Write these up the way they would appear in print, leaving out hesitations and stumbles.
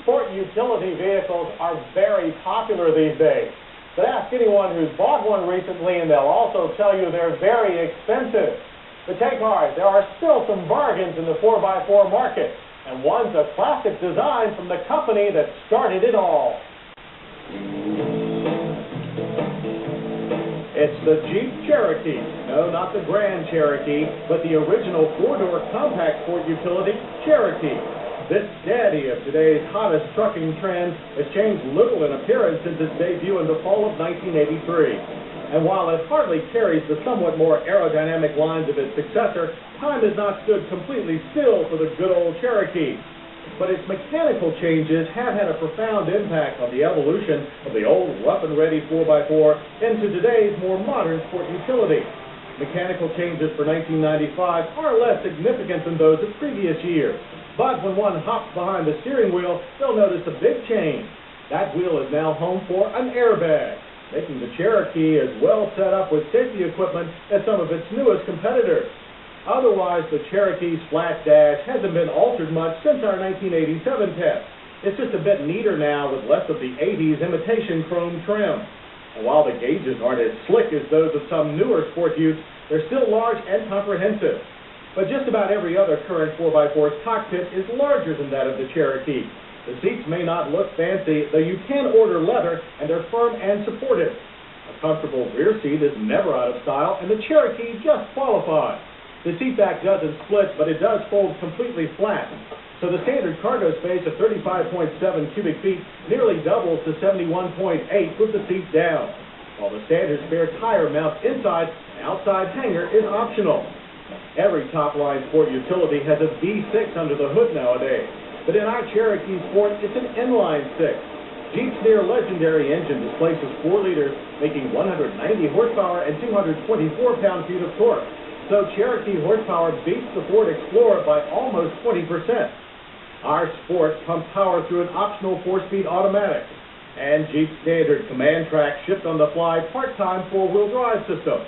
sport utility vehicles are very popular these days. But ask anyone who's bought one recently and they'll also tell you they're very expensive. But take heart, there are still some bargains in the 4x4 market, and one's a classic design from the company that started it all. It's the Jeep Cherokee. No, not the Grand Cherokee, but the original four-door compact sport utility, Cherokee. This daddy of today's hottest trucking trend has changed little in appearance since its debut in the fall of 1983. And while it hardly carries the somewhat more aerodynamic lines of its successor, time has not stood completely still for the good old Cherokee. But its mechanical changes have had a profound impact on the evolution of the old rough-and-ready 4x4 into today's more modern sport utility. Mechanical changes for 1995 are less significant than those of previous years. But when one hops behind the steering wheel, they'll notice a big change. That wheel is now home for an airbag, making the Cherokee as well set up with safety equipment as some of its newest competitors. Otherwise, the Cherokee's flat dash hasn't been altered much since our 1987 test. It's just a bit neater now with less of the 80s imitation chrome trim. And while the gauges aren't as slick as those of some newer sport utes, they're still large and comprehensive. But just about every other current 4x4's cockpit is larger than that of the Cherokee. The seats may not look fancy, though you can order leather, and they're firm and supportive. A comfortable rear seat is never out of style, and the Cherokee just qualifies. The seat back doesn't split, but it does fold completely flat. So the standard cargo space of 35.7 cubic feet nearly doubles to 71.8 with the seat down, while the standard spare tire mounts inside, an outside hanger is optional. Every top-line sport utility has a V6 under the hood nowadays, but in our Cherokee Sport, it's an inline six. Jeep's near-legendary engine displaces 4 liters, making 190 horsepower and 224 pound-feet of torque. So Cherokee horsepower beats the Ford Explorer by almost 20%. Our Sport pumps power through an optional 4-speed automatic, and Jeep's standard command track shift on the fly part-time 4-wheel drive system.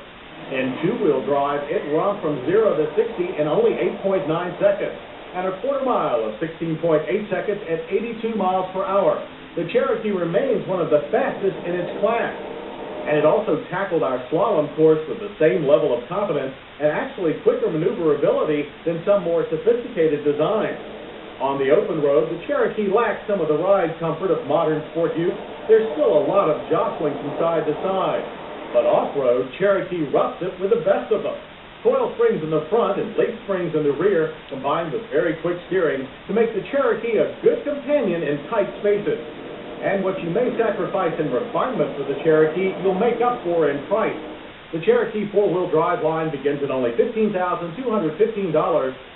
In 2-wheel drive, it romps from 0 to 60 in only 8.9 seconds, and a quarter mile of 16.8 seconds at 82 miles per hour. The Cherokee remains one of the fastest in its class. And it also tackled our slalom course with the same level of confidence and actually quicker maneuverability than some more sophisticated designs. On the open road, the Cherokee lacks some of the ride comfort of modern sport utes. There's still a lot of jostling from side to side. But off-road, Cherokee roughs it with the best of them. Coil springs in the front and lake springs in the rear, combined with very quick steering, to make the Cherokee a good companion in tight spaces. And what you may sacrifice in refinement for the Cherokee, you'll make up for in price. The Cherokee 4-wheel drive line begins at only $15,215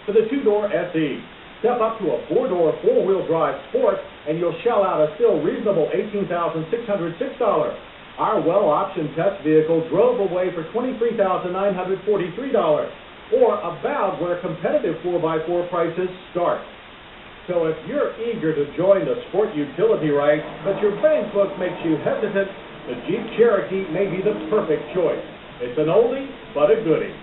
for the 2-door SE. Step up to a 4-door 4-wheel drive Sport, and you'll shell out a still reasonable $18,606. Our well-optioned test vehicle drove away for $23,943, or about where competitive 4x4 prices start. So if you're eager to join the sport utility ranks, but your bank book makes you hesitant, the Jeep Cherokee may be the perfect choice. It's an oldie, but a goodie.